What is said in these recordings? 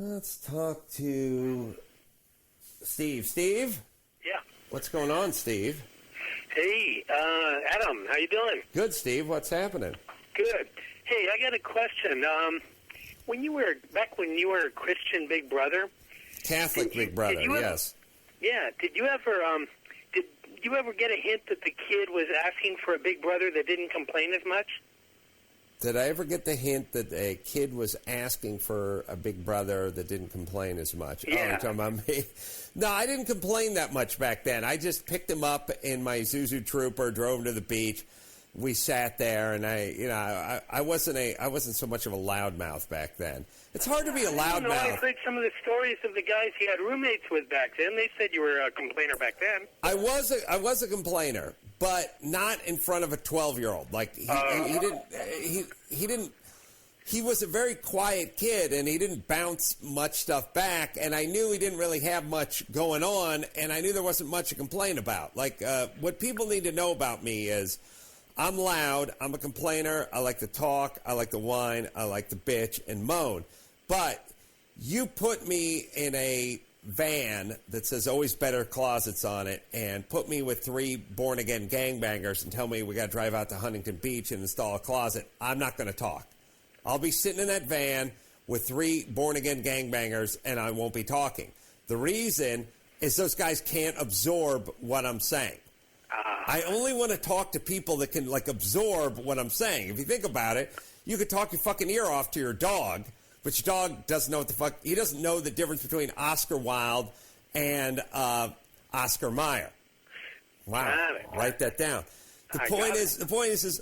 Let's talk to Steve. Steve? Yeah. What's going on, Steve? Hey, Adam, how you doing? Good, Steve. What's happening? Good. Hey, I got a question. When you were a Christian Big Brother, Catholic Big Brother, yes. Yeah. Did you ever get a hint that the kid was asking for a Big Brother that didn't complain as much? Did I ever get the hint that a kid was asking for a Big Brother that didn't complain as much? Yeah. Oh, you're talking about me? No, I didn't complain that much back then. I just picked him up in my Zuzu Trooper, drove him to the beach. We sat there, and I wasn't so much of a loudmouth back then. It's hard to be a loudmouth. I've heard some of the stories of the guys he had roommates with back then. They said you were a complainer back then. I was a complainer, but not in front of a 12-year-old. Like he was a very quiet kid, and he didn't bounce much stuff back, and I knew he didn't really have much going on, and I knew there wasn't much to complain about. Like, what people need to know about me is I'm loud, I'm a complainer, I like to talk, I like to whine, I like to bitch and moan. But you put me in a van that says always better closets on it and put me with 3 born-again gangbangers and tell me we got to drive out to Huntington Beach and install a closet, I'm not going to talk. I'll be sitting in that van with 3 born-again gangbangers, and I won't be talking. The reason is those guys can't absorb what I'm saying. I only want to talk to people that can, like, absorb what I'm saying. If you think about it, you could talk your fucking ear off to your dog, but your dog doesn't know what the fuck. He doesn't know the difference between Oscar Wilde and Oscar Mayer. Wow. Write that down. The point is,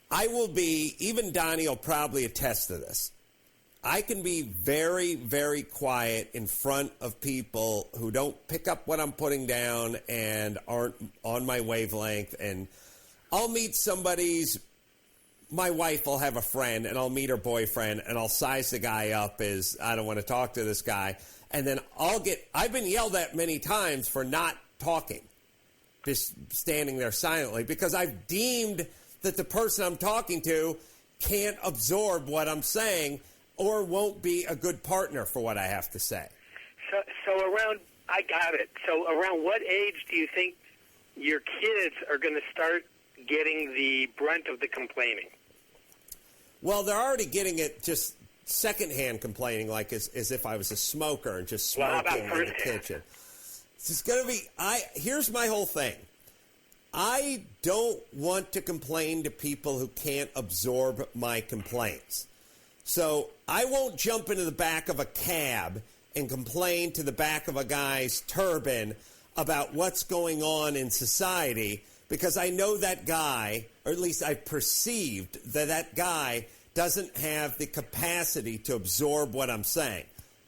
I will be, even Donnie will probably attest to this. I can be very, very quiet in front of people who don't pick up what I'm putting down and aren't on my wavelength. And I'll meet my wife will have a friend, and I'll meet her boyfriend, and I'll size the guy up as, I don't want to talk to this guy. And then I've been yelled at many times for not talking, just standing there silently, because I've deemed that the person I'm talking to can't absorb what I'm saying or won't be a good partner for what I have to say. So I got it. So around what age do you think your kids are going to start getting the brunt of the complaining? Well, they're already getting it just secondhand complaining, like as if I was a smoker and just smoking in the kitchen. It's going to be, here's my whole thing. I don't want to complain to people who can't absorb my complaints. So I won't jump into the back of a cab and complain to the back of a guy's turban about what's going on in society, because I know that guy, or at least I perceived that guy doesn't have the capacity to absorb what I'm saying.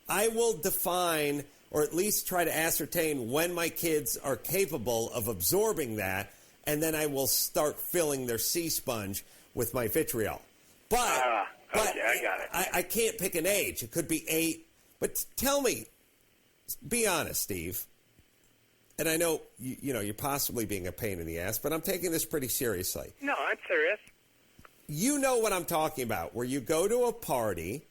I will define, or at least try to ascertain, when my kids are capable of absorbing that, and then I will start filling their sea sponge with my vitriol. But okay, I got it. I can't pick an age. It could be 8. But tell me, be honest, Steve. And I know you're possibly being a pain in the ass, but I'm taking this pretty seriously. No, I'm serious. You know what I'm talking about, where you go to a party,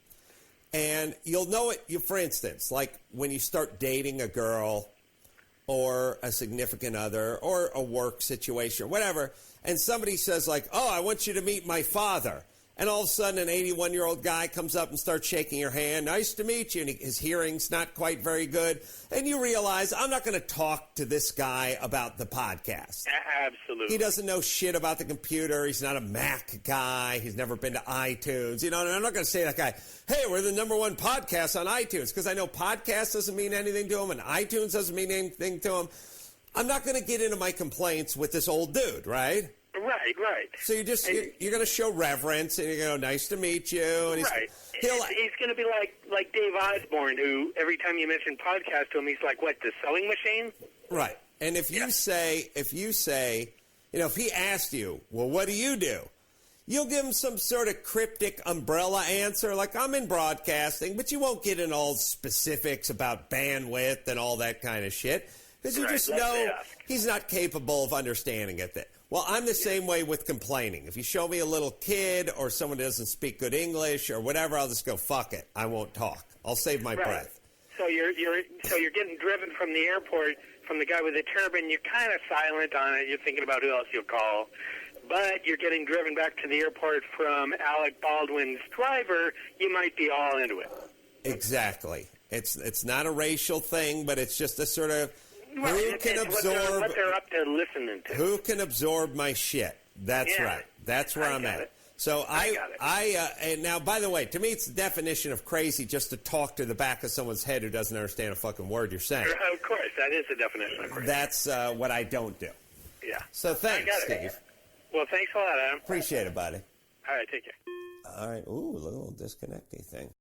and you'll know it. For instance, like when you start dating a girl or a significant other or a work situation or whatever, and somebody says like, "Oh, I want you to meet my father." And all of a sudden, an 81-year-old guy comes up and starts shaking your hand. Nice to meet you. And his hearing's not quite very good. And you realize, I'm not going to talk to this guy about the podcast. Absolutely. He doesn't know shit about the computer. He's not a Mac guy. He's never been to iTunes. And I'm not going to say to that guy, hey, we're the #1 podcast on iTunes, because I know podcast doesn't mean anything to him and iTunes doesn't mean anything to him. I'm not going to get into my complaints with this old dude, right? Right. So you're going to show reverence, and you're going to go, nice to meet you. And he's going to be like Dave Osborne, who every time you mention podcast to him, he's like, what, the sewing machine? Right. And if you say, if he asked you, well, what do? You'll give him some sort of cryptic umbrella answer, like, I'm in broadcasting, but you won't get in all specifics about bandwidth and all that kind of shit, because you just know he's not capable of understanding it. Well, I'm the same way with complaining. If you show me a little kid or someone who doesn't speak good English or whatever, I'll just go, fuck it. I won't talk. I'll save my breath. So you're getting driven from the airport from the guy with the turban. You're kind of silent on it. You're thinking about who else you'll call. But you're getting driven back to the airport from Alec Baldwin's driver. You might be all into it. Exactly. It's not a racial thing, but it's just a sort of what they're up to listening to. Who can absorb my shit? That's right. That's where I'm at. So and now, by the way, to me, it's the definition of crazy just to talk to the back of someone's head who doesn't understand a fucking word you're saying. Of course, that is the definition of crazy. That's what I don't do. Yeah. So thanks, Steve. Well, thanks a lot, Adam. Appreciate it, buddy. All right, take care. All right. Ooh, a little disconnecting thing.